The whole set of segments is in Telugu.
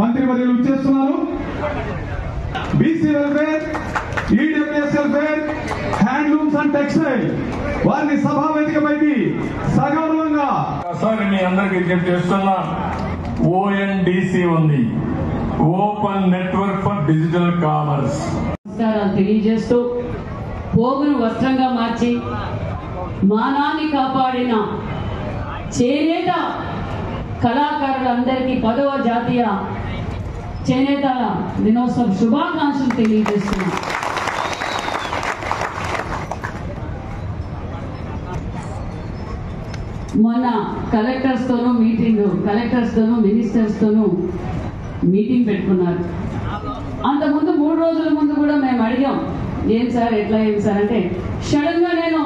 మంత్రివర్యులు చేస్తున్నారు. BC welfare, EWS welfare, handlooms and textile వారిని సభా వేదికపైకి సగౌరవంగా మీ అందరికి విజ్ఞప్తి చేస్తున్నా. ONDC ఉంది, open network for digital commerce. తెలియజేస్తూ పోగును వస్త్రంగా మార్చి మానాన్ని కాపాడిన చేనేత కళాకారులందరికీ 10వ జాతీయ చేనేత దినోత్సవ శుభాకాంక్షలు తెలియజేస్తున్నాం. మొన్న కలెక్టర్స్ తోనూ మినిస్టర్స్ తోనూ మీటింగ్ పెట్టుకున్నారు. అంతకుముందు 3 రోజుల ముందు కూడా మేము అడిగాం, ఏం సార్ ఎట్లా ఏం సార్ అంటే, సడన్ గా నేను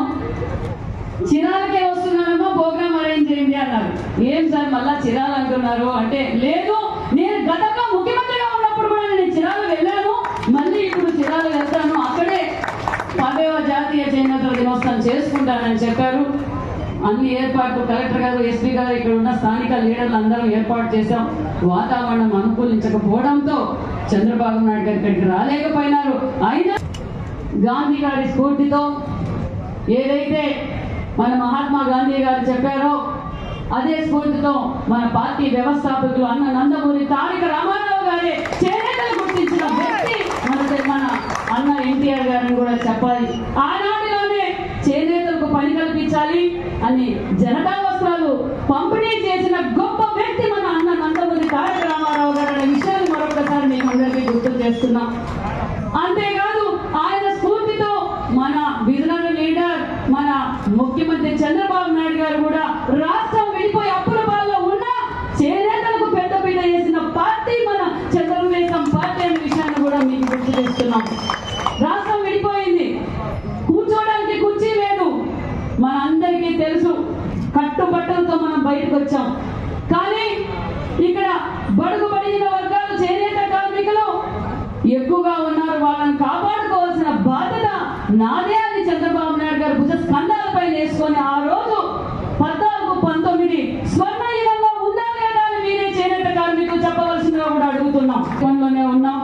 చిరాలకే వస్తున్నానమ్మా ప్రోగ్రామ్ అరేంజ్ చేయండి అన్నారు. ఏం సార్ మళ్ళా చిరాలు అంటున్నారు అంటే, లేదు నేను గతంలో ముఖ్యమంత్రిగా ఉన్నప్పుడు కూడా నేను చిరాలు వెళ్ళాను, మళ్ళీ ఇప్పుడు చిరాలు వెళ్తాను, అక్కడే 10వ జాతీయ చేనేత దినోత్సవం చేసుకుంటానని చెప్పారు. అన్ని ఏర్పాట్లు కలెక్టర్ గారు, ఎస్పీ గారు, ఇక్కడ ఉన్న స్థానిక లీడర్లు అందరం ఏర్పాటు చేశాం. వాతావరణం అనుకూలించకపోవడంతో చంద్రబాబు నాయుడు గారు ఇక్కడికి రాలేకపోయినారు. అయినా గాంధీ గారి స్ఫూర్తితో ఏదైతే మన మహాత్మా గాంధీ గారు చెప్పారో అదే స్ఫూర్తితో మన పార్టీ వ్యవస్థాపకులు అన్న నందమూరి తారక రామారావు గారే చేనేతలు గుర్తించిన వ్యక్తి మన అన్న ఎన్టీఆర్ గారిని కూడా చెప్పాలి. ఆనాటిలోనే చేనేతలకు పని కల్పించాలి అని జనతా వస్త్రాలు పంపిణీ చేసిన గొప్ప వ్యక్తి మన అన్న నందమూరి తారక రామారావు గారు అనే విషయాన్ని మరొకసారి మేము అందరికీ గుర్తు చేస్తున్నాం. అంతేకాదు ఆయన స్ఫూర్తితో మన విజనరీ లీడర్ మన ముఖ్యమంత్రి చంద్రబాబు నాయుడు గారు కూడా రాష్ట్రం విడిపోయి అప్పుల పాల్లో ఉన్న చేనేతలకు పెద్దపీట వేసిన పార్టీ మన తెలుగుదేశం పార్టీ అనే విషయాన్ని కూడా మీకు గుర్తు చేస్తున్నాం. రాష్ట్రం విడిపోయింది, కూర్చోడానికి కుర్చీ లేదు, మన అందరికీ తెలుసు. కట్టుబట్టలతో మనం బయటకు వచ్చాం. కానీ ఇక్కడ బడుగు బడిన వర్గాలు చేనేత కార్మికులు ఎక్కువగా ఉన్నారు. వాళ్ళని కాపాడుకోవాల్సిన బాధ్యత నాదే అని చంద్రబాబు నాయుడు గారు భుజ స్కంధాలపై వేసుకొని ఆ రోజు 14-19 స్వర్ణయుగంలో ఉందా లేదా అని మీరే చేనేత కార్మికులు చెప్పవలసిందిగా కూడా అడుగుతున్నాం. పనిలోనే ఉన్నాం.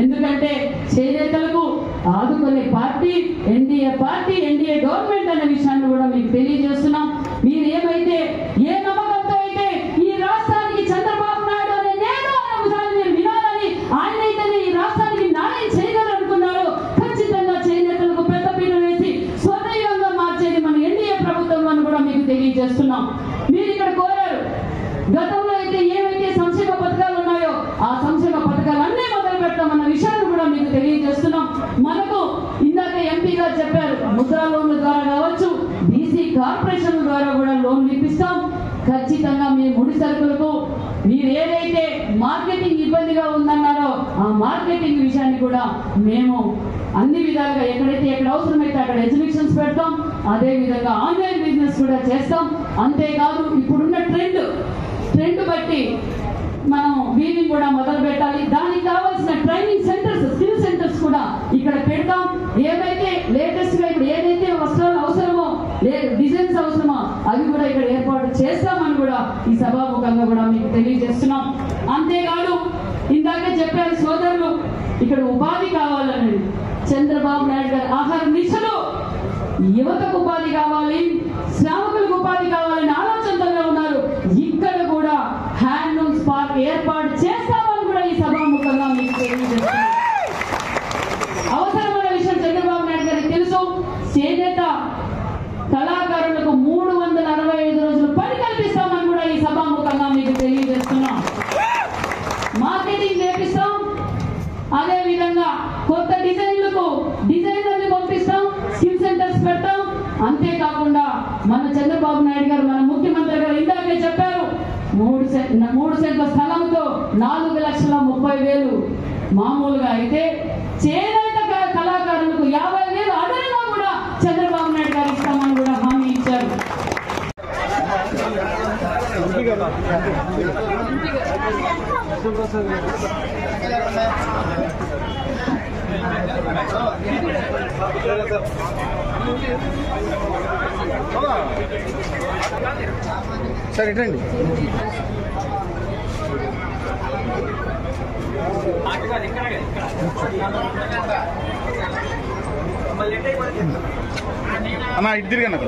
ఎందుకంటే చేనేతలకు ఆదుకునే పార్టీ ఎన్డీఏ గవర్నమెంట్ అనే విషయాన్ని కూడా మీకు తెలియజేస్తున్నాం. మీరు ఏమైతే ఏ నమ్మకంతో అయితే ఈ రాష్ట్రానికి చంద్రబాబు నాయుడు అనే నేను అనే విషయాన్ని మీరు వినాలని, ఆయన అయితేనే ఈ రాష్ట్రానికి న్యాయం చేయగలనుకున్నారు. ఖచ్చితంగా చేనేతలకు పెద్దపీట వేసి స్వర్ణయుగంగా మార్చేది మన ఎన్డీఏ ప్రభుత్వం అని కూడా మీకు తెలియజేస్తున్నాం. మీరు ఇక్కడ కోరారు, గతంలో అయితే ఏవైతే సంక్షేమ పథకాలు ఉన్నాయో ఆ సంక్షేమ పథకాలన్నీ మొదలు పెడతామన్న విషయాన్ని కూడా మీకు తెలియజేస్తున్నాం. మనకు ఇందాక ఎంపీ గారు చెప్పారు, ముద్రా లోన్ల ద్వారా కావచ్చు, బీసీ కార్పొరేషన్ ద్వారా కూడా లోన్లు ఇప్పిస్తాం. ఖచ్చితంగా మీ ముడి సరుకులకు మీరు ఏదైతే మార్కెటింగ్ ఇబ్బందిగా ఉందన్నారో ఆ మార్కెటింగ్ విషయాన్ని కూడా మేము అన్ని విధాలుగా ఎక్కడ అవసరమైతే అక్కడ ఎగ్జిబిషన్స్ పెడతాం. అదే విధంగా ఆన్లైన్ బిజినెస్ కూడా చేస్తాం. అంతేకాదు ఇప్పుడున్న ట్రెండ్ బట్టి మనం వీవింగ్ కూడా మొదలు పెట్టాలి. దానికి కావాల్సిన ట్రైనింగ్ సెంటర్స్, స్కిల్ సెంటర్స్ కూడా ఇక్కడ పెడతాం. ఏవైతే లేటెస్ట్ గా ఇప్పుడు ఏదైతే వస్త్రాలు అవసరమో, డిజైన్స్ అవసరమో అవి కూడా ఇక్కడ ఏర్పాటు చేస్తామని కూడా ఈ సభాముఖంగా కూడా మీకు తెలియజేస్తున్నాం. అంతేకాదు ఇందాకే చెప్పారు సోదరులు, ఇక్కడ ఉపాధి కావాలని చంద్రబాబు నాయుడు గారు ఆహార నిశలు యువతకు ఉపాధి కావాలి, శ్రామికులకు ఉపాధి కావాలని ఆలోచనలో ఉన్నారు. ఇక్కడ కూడా హ్యాండ్లూమ్స్ పార్క్ ఏర్పాటు చేస్తామని కూడా ఈ సభాముఖంగా మీకు తెలియజేస్తున్నారు. అవసరమైన విషయం చంద్రబాబు నాయుడు గారికి తెలుసు. చేనేత కళాకారులకు 365 రోజులు పని కల్పిస్తామని కూడా ఈ సభాముఖంగా మీకు తెలియజేస్తున్నాం. మార్కెటింగ్ చేపిస్తాం. అదే విధంగా కొత్త డిజైనర్లు పంపిస్తాం, స్కిల్ సెంటర్స్ పెడతాం. అంతేకాకుండా మన చంద్రబాబు నాయుడు గారు మన ముఖ్యమంత్రి గారు ఇందాకే చెప్పారు, 3 సెంట్ల స్థలంతో 4,30,000 మామూలుగా అయితే చేనేత కళాకారులకు 50,000 అదనంగా కూడా చంద్రబాబు నాయుడు గారు ఇస్తామని కూడా హామీ ఇచ్చారు. సరే రండి. అన్నా ఇటు తిరిగి అన్న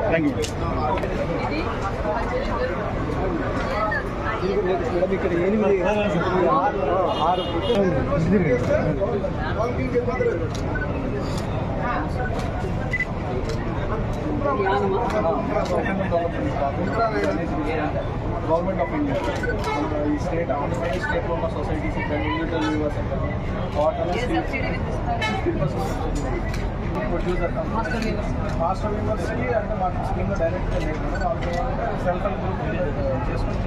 థ్యాంక్ యూ. ఇక్కడ 8 గవర్నమెంట్ ఆఫ్ ఇండియా ఈ స్టేట్ ఆంధ్రప్రదేశ్ స్టేట్ ఉన్న societies individual viewers master university అంటే మాకు స్కీమ్లో డైరెక్ట్గా లేదు వాళ్ళకి సెల్ఫ్ హెల్ప్ గ్రూప్ చేసుకొని